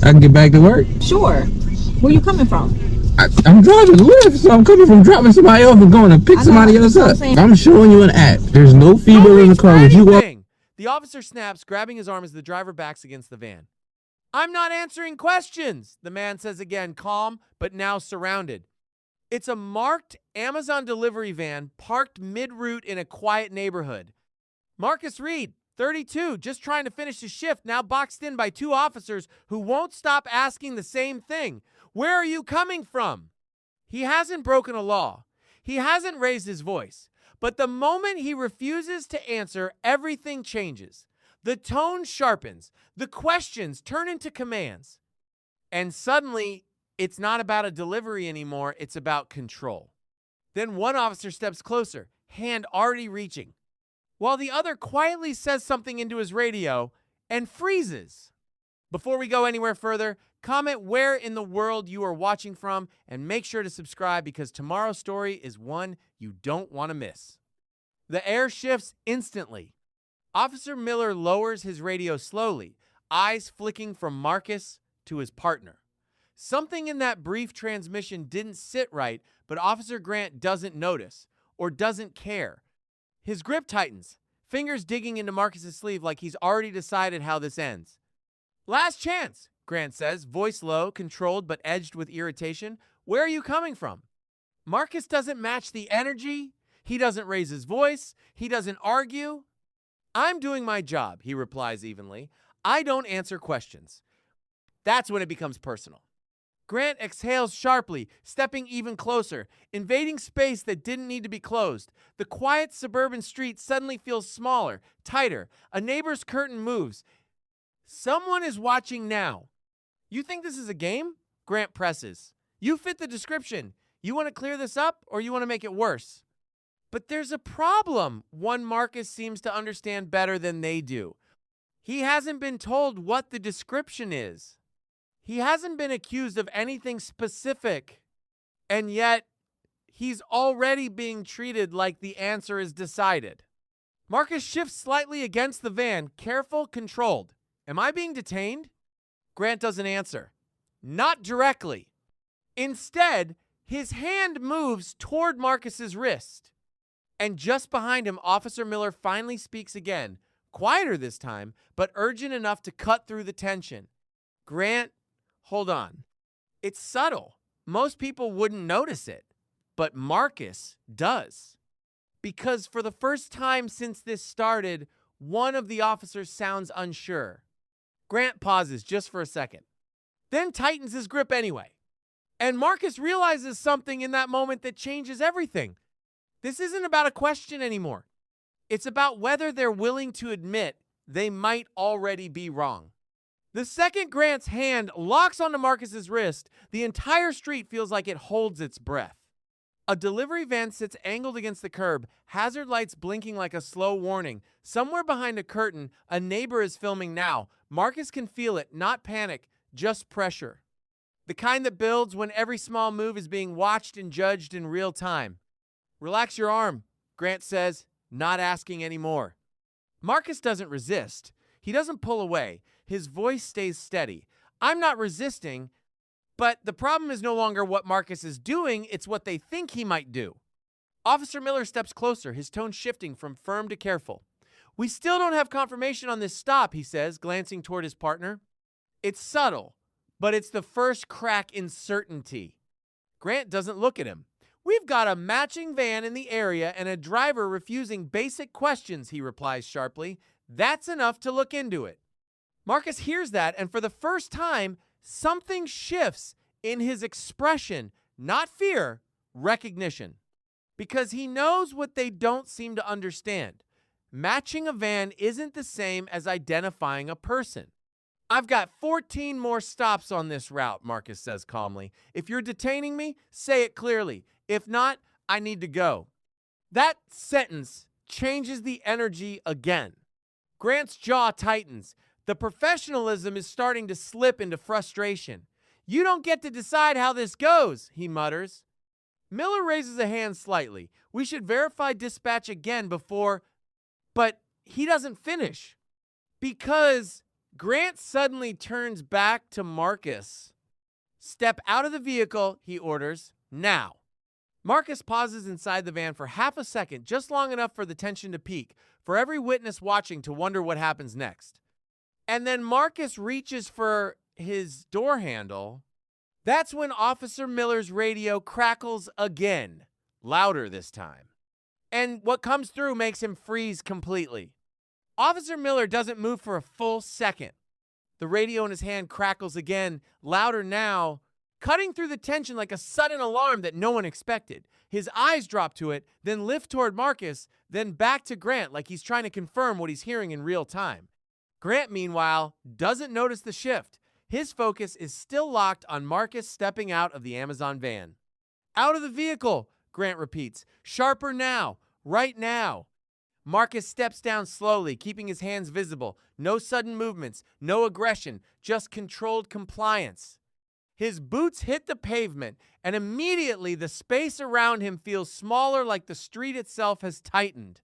I can get back to work. Sure. Where you coming from? I'm driving Lyft, so I'm coming from dropping somebody off and going to pick somebody else up. I'm showing you an app. There's no fee bill in the car. Would you walk? The officer snaps, grabbing his arm as the driver backs against the van. I'm not answering questions, the man says again, calm, but now surrounded. It's a marked Amazon delivery van parked mid-route in a quiet neighborhood. Marcus Reed, 32, just trying to finish his shift, now boxed in by two officers who won't stop asking the same thing. Where are you coming from? He hasn't broken a law. He hasn't raised his voice. But the moment he refuses to answer, everything changes. The tone sharpens. The questions turn into commands. And suddenly, it's not about a delivery anymore. It's about control. Then one officer steps closer, hand already reaching, while the other quietly says something into his radio and freezes. Before we go anywhere further, comment where in the world you are watching from and make sure to subscribe because tomorrow's story is one you don't want to miss. The air shifts instantly. Officer Miller lowers his radio slowly, eyes flicking from Marcus to his partner. Something in that brief transmission didn't sit right, but Officer Grant doesn't notice or doesn't care. His grip tightens, fingers digging into Marcus's sleeve like he's already decided how this ends. Last chance, Grant says, voice low, controlled but edged with irritation. Where are you coming from? Marcus doesn't match the energy. He doesn't raise his voice. He doesn't argue. I'm doing my job, he replies evenly. I don't answer questions. That's when it becomes personal. Grant exhales sharply, stepping even closer, invading space that didn't need to be closed. The quiet suburban street suddenly feels smaller, tighter. A neighbor's curtain moves. Someone is watching now. You think this is a game? Grant presses. You fit the description. You want to clear this up or you want to make it worse? But there's a problem, one Marcus seems to understand better than they do. He hasn't been told what the description is. He hasn't been accused of anything specific, and yet he's already being treated like the answer is decided. Marcus shifts slightly against the van, careful, controlled. Am I being detained? Grant doesn't answer. Not directly. Instead, his hand moves toward Marcus's wrist. And just behind him, Officer Miller finally speaks again, quieter this time, but urgent enough to cut through the tension. Grant, hold on. It's subtle. Most people wouldn't notice it, but Marcus does. Because for the first time since this started, one of the officers sounds unsure. Grant pauses just for a second, then tightens his grip anyway. And Marcus realizes something in that moment that changes everything. This isn't about a question anymore. It's about whether they're willing to admit they might already be wrong. The second Grant's hand locks onto Marcus's wrist, the entire street feels like it holds its breath. A delivery van sits angled against the curb, hazard lights blinking like a slow warning. Somewhere behind a curtain, a neighbor is filming now. Marcus can feel it, not panic, just pressure. The kind that builds when every small move is being watched and judged in real time. Relax your arm, Grant says, not asking any more. Marcus doesn't resist. He doesn't pull away. His voice stays steady. I'm not resisting, but the problem is no longer what Marcus is doing, it's what they think he might do. Officer Miller steps closer, his tone shifting from firm to careful. We still don't have confirmation on this stop, he says, glancing toward his partner. It's subtle, but it's the first crack in certainty. Grant doesn't look at him. We've got a matching van in the area and a driver refusing basic questions, he replies sharply. That's enough to look into it. Marcus hears that, and for the first time, something shifts in his expression, not fear, recognition. Because he knows what they don't seem to understand. Matching a van isn't the same as identifying a person. I've got 14 more stops on this route, Marcus says calmly. If you're detaining me, say it clearly. If not, I need to go. That sentence changes the energy again. Grant's jaw tightens. The professionalism is starting to slip into frustration. You don't get to decide how this goes, he mutters. Miller raises a hand slightly. We should verify dispatch again before... But he doesn't finish. Because Grant suddenly turns back to Marcus. Step out of the vehicle, he orders, now. Marcus pauses inside the van for half a second, just long enough for the tension to peak, for every witness watching to wonder what happens next. And then Marcus reaches for his door handle. That's when Officer Miller's radio crackles again, louder this time. And what comes through makes him freeze completely. Officer Miller doesn't move for a full second. The radio in his hand crackles again, louder now, cutting through the tension like a sudden alarm that no one expected. His eyes drop to it, then lift toward Marcus, then back to Grant like he's trying to confirm what he's hearing in real time. Grant, meanwhile, doesn't notice the shift. His focus is still locked on Marcus stepping out of the Amazon van. Out of the vehicle, Grant repeats. Sharper now, right now. Marcus steps down slowly, keeping his hands visible. No sudden movements, no aggression, just controlled compliance. His boots hit the pavement, and immediately the space around him feels smaller, like the street itself has tightened.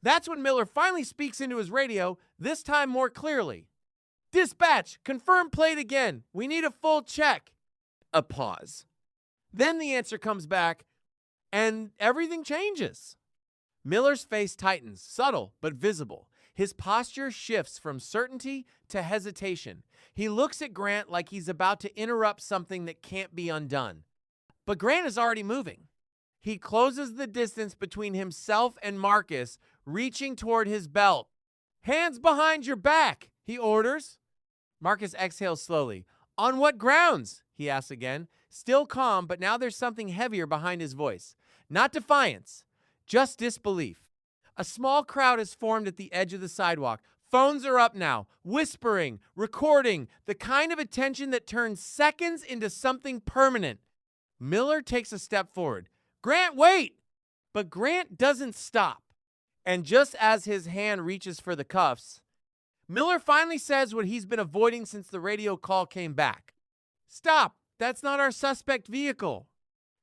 That's when Miller finally speaks into his radio, this time more clearly. Dispatch, confirm plate again. We need a full check. A pause. Then the answer comes back, and everything changes. Miller's face tightens, subtle but visible. His posture shifts from certainty to hesitation. He looks at Grant like he's about to interrupt something that can't be undone. But Grant is already moving. He closes the distance between himself and Marcus, reaching toward his belt. Hands behind your back, he orders. Marcus exhales slowly. On what grounds? He asks again. Still calm, but now there's something heavier behind his voice. Not defiance, just disbelief. A small crowd has formed at the edge of the sidewalk. Phones are up now, whispering, recording, the kind of attention that turns seconds into something permanent. Miller takes a step forward. Grant, wait! But Grant doesn't stop. And just as his hand reaches for the cuffs, Miller finally says what he's been avoiding since the radio call came back. Stop! That's not our suspect vehicle.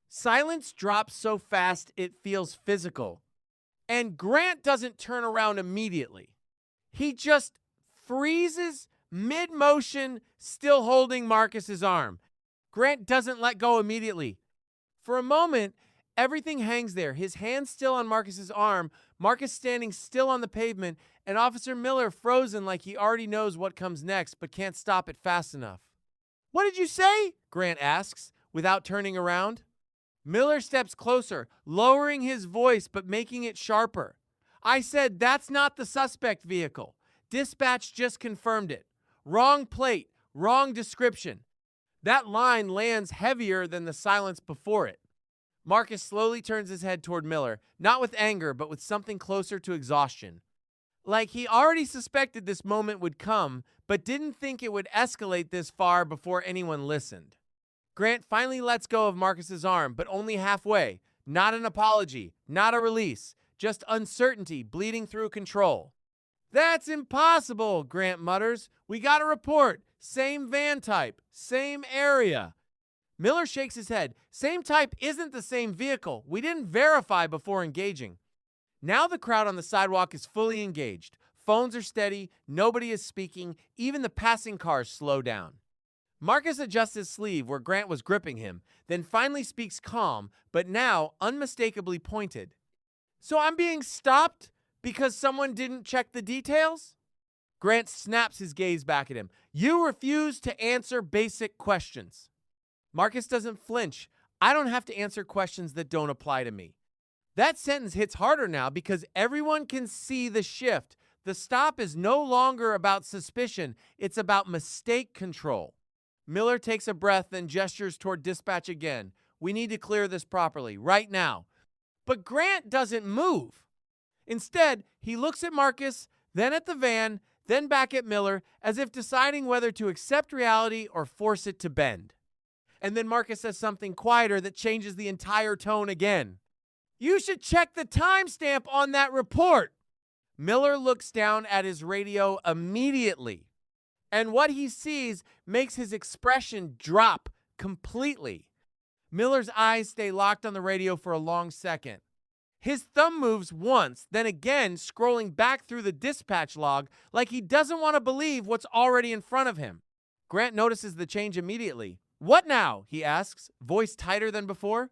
Silence drops so fast it feels physical. And Grant doesn't turn around immediately. He just freezes mid-motion, still holding Marcus's arm. Grant doesn't let go immediately. For a moment, everything hangs there, his hand still on Marcus's arm, Marcus standing still on the pavement, and Officer Miller frozen like he already knows what comes next but can't stop it fast enough. What did you say? Grant asks, without turning around. Miller steps closer, lowering his voice but making it sharper. I said that's not the suspect vehicle. Dispatch just confirmed it. Wrong plate, wrong description. That line lands heavier than the silence before it. Marcus slowly turns his head toward Miller, not with anger, but with something closer to exhaustion. Like he already suspected this moment would come, but didn't think it would escalate this far before anyone listened. Grant finally lets go of Marcus's arm, but only halfway. Not an apology, not a release, just uncertainty bleeding through control. That's impossible, Grant mutters. We got a report. Same van type, same area. Miller shakes his head. Same type isn't the same vehicle. We didn't verify before engaging. Now the crowd on the sidewalk is fully engaged. Phones are steady. Nobody is speaking. Even the passing cars slow down. Marcus adjusts his sleeve where Grant was gripping him, then finally speaks calm, but now unmistakably pointed. So I'm being stopped because someone didn't check the details? Grant snaps his gaze back at him. You refuse to answer basic questions. Marcus doesn't flinch. I don't have to answer questions that don't apply to me. That sentence hits harder now because everyone can see the shift. The stop is no longer about suspicion. It's about mistake control. Miller takes a breath, then gestures toward dispatch again. We need to clear this properly, right now. But Grant doesn't move. Instead, he looks at Marcus, then at the van, then back at Miller, as if deciding whether to accept reality or force it to bend. And then Marcus says something quieter that changes the entire tone again. You should check the timestamp on that report. Miller looks down at his radio immediately, and what he sees makes his expression drop completely. Miller's eyes stay locked on the radio for a long second. His thumb moves once, then again scrolling back through the dispatch log like he doesn't want to believe what's already in front of him. Grant notices the change immediately. "What now?" he asks, voice tighter than before.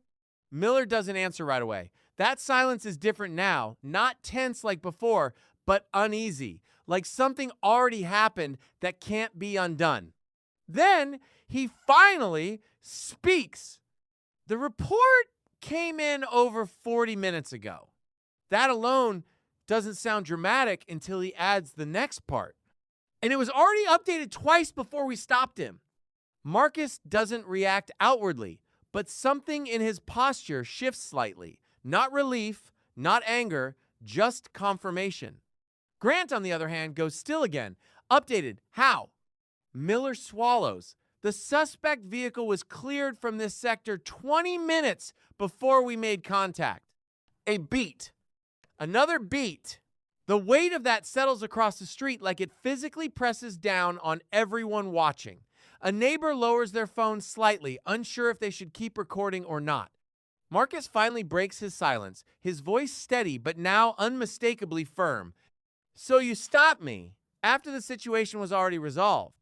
Miller doesn't answer right away. That silence is different now, not tense like before, but uneasy, like something already happened that can't be undone. Then he finally speaks. "The report came in over 40 minutes ago." That alone doesn't sound dramatic until he adds the next part. "And it was already updated twice before we stopped him." Marcus doesn't react outwardly, but something in his posture shifts slightly. Not relief, not anger, just confirmation. Grant, on the other hand, goes still again. "Updated. How?" Miller swallows. "The suspect vehicle was cleared from this sector 20 minutes before we made contact." A beat. Another beat. The weight of that settles across the street like it physically presses down on everyone watching. A neighbor lowers their phone slightly, unsure if they should keep recording or not. Marcus finally breaks his silence, his voice steady but now unmistakably firm. "So you stopped me after the situation was already resolved."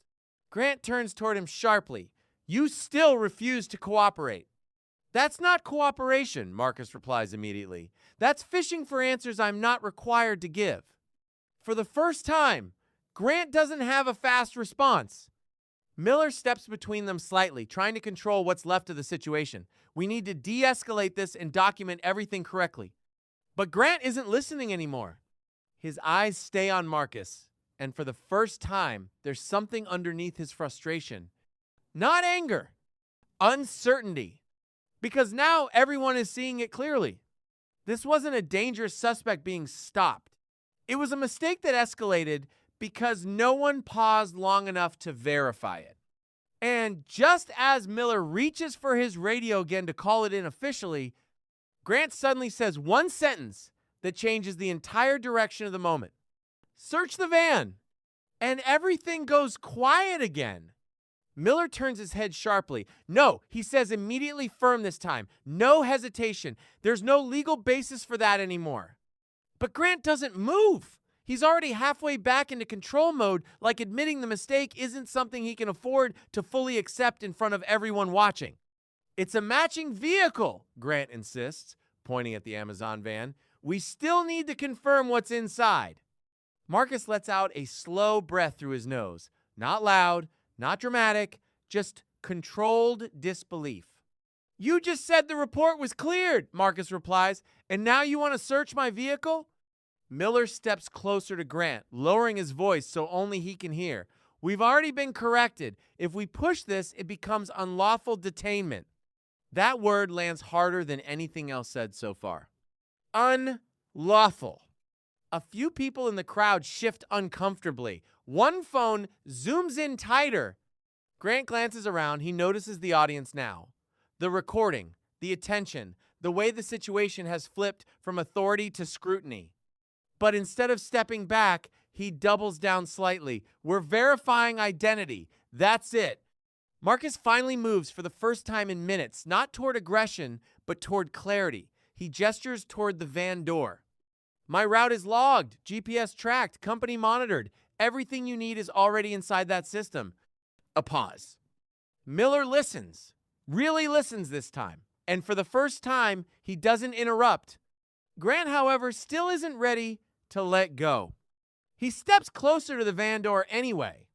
Grant turns toward him sharply. "You still refuse to cooperate." "That's not cooperation," Marcus replies immediately. "That's fishing for answers I'm not required to give." For the first time, Grant doesn't have a fast response. Miller steps between them slightly, trying to control what's left of the situation. "We need to de-escalate this and document everything correctly." But Grant isn't listening anymore. His eyes stay on Marcus, and for the first time, there's something underneath his frustration. Not anger, uncertainty. Because now everyone is seeing it clearly. This wasn't a dangerous suspect being stopped. It was a mistake that escalated because no one paused long enough to verify it. And just as Miller reaches for his radio again to call it in officially, Grant suddenly says one sentence that changes the entire direction of the moment. "Search the van!" And everything goes quiet again. Miller turns his head sharply. "No," he says, immediately firm this time. "No hesitation. There's no legal basis for that anymore." But Grant doesn't move. He's already halfway back into control mode, like admitting the mistake isn't something he can afford to fully accept in front of everyone watching. "It's a matching vehicle," Grant insists, pointing at the Amazon van. "We still need to confirm what's inside." Marcus lets out a slow breath through his nose. Not loud, not dramatic, just controlled disbelief. "You just said the report was cleared," Marcus replies, "and now you want to search my vehicle?" Miller steps closer to Grant, lowering his voice so only he can hear. "We've already been corrected. If we push this, it becomes unlawful detainment." That word lands harder than anything else said so far. Unlawful. A few people in the crowd shift uncomfortably. One phone zooms in tighter. Grant glances around. He notices the audience now. The recording, the attention, the way the situation has flipped from authority to scrutiny. But instead of stepping back, he doubles down slightly. "We're verifying identity. That's it." Marcus finally moves for the first time in minutes, not toward aggression, but toward clarity. He gestures toward the van door. "My route is logged, GPS tracked, company monitored. Everything you need is already inside that system." A pause. Miller listens, really listens this time. And for the first time, he doesn't interrupt. Grant, however, still isn't ready to let go. He steps closer to the van door anyway.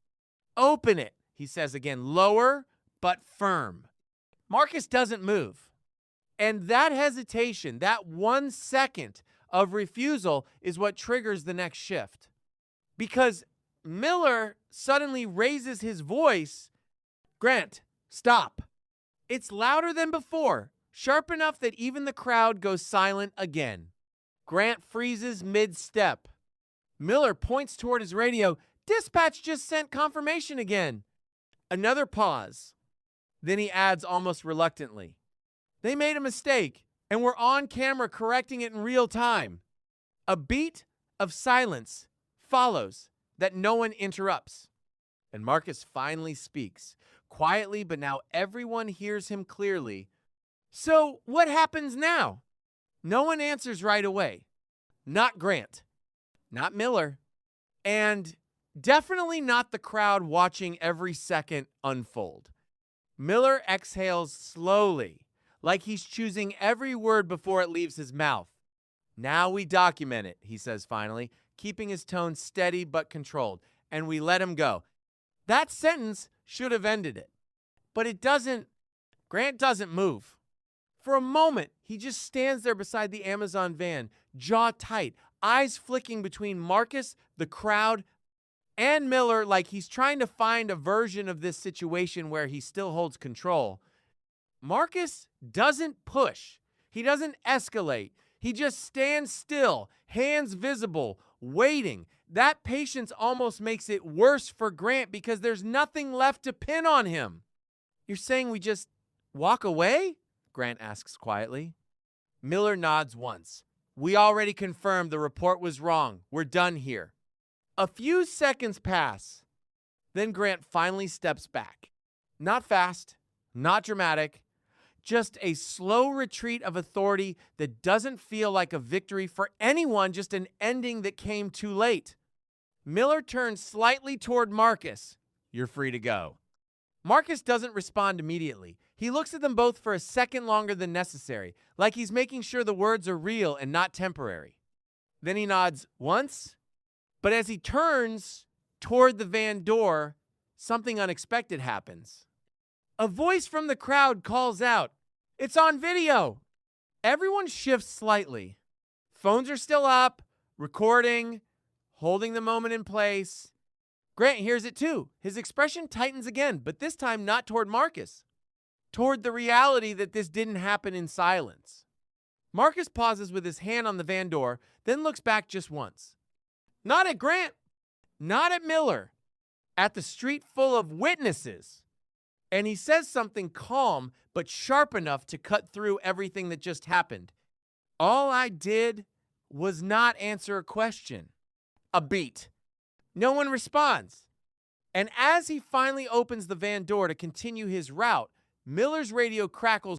"Open it," he says again, lower but firm. Marcus doesn't move. And that hesitation, that 1 second of refusal, is what triggers the next shift. Because Miller suddenly raises his voice. "Grant, stop." It's louder than before, sharp enough that even the crowd goes silent again. Grant freezes mid-step. Miller points toward his radio. "Dispatch just sent confirmation again." Another pause. Then he adds almost reluctantly, "They made a mistake, and we're on camera correcting it in real time." A beat of silence follows that no one interrupts. And Marcus finally speaks, quietly, but now everyone hears him clearly. "So what happens now?" No one answers right away. Not Grant, not Miller, and definitely not the crowd watching every second unfold. Miller exhales slowly, like he's choosing every word before it leaves his mouth. Now we document it, he says finally, keeping his tone steady but controlled, and we let him go. That sentence should have ended it. But it doesn't. Grant doesn't move. For a moment, he just stands there beside the Amazon van, jaw tight, eyes flicking between Marcus, the crowd, and Miller like he's trying to find a version of this situation where he still holds control. Marcus doesn't push. He doesn't escalate. He just stands still, hands visible, waiting. That patience almost makes it worse for Grant because there's nothing left to pin on him. You're saying we just walk away? Grant asks quietly. Miller nods once. We already confirmed the report was wrong. We're done here. A few seconds pass. Then Grant finally steps back. Not fast, not dramatic, just a slow retreat of authority that doesn't feel like a victory for anyone, just an ending that came too late. Miller turns slightly toward Marcus. You're free to go. Marcus doesn't respond immediately. He looks at them both for a second longer than necessary, like he's making sure the words are real and not temporary. Then he nods once, but as he turns toward the van door, something unexpected happens. A voice from the crowd calls out, "It's on video!" Everyone shifts slightly. Phones are still up, recording, holding the moment in place. Grant hears it too. His expression tightens again, but this time not toward Marcus, toward the reality that this didn't happen in silence. Marcus pauses with his hand on the van door, then looks back just once. Not at Grant, not at Miller, at the street full of witnesses. And he says something calm but sharp enough to cut through everything that just happened. All I did was not answer a question. A beat. No one responds. And as he finally opens the van door to continue his route, Miller's radio crackles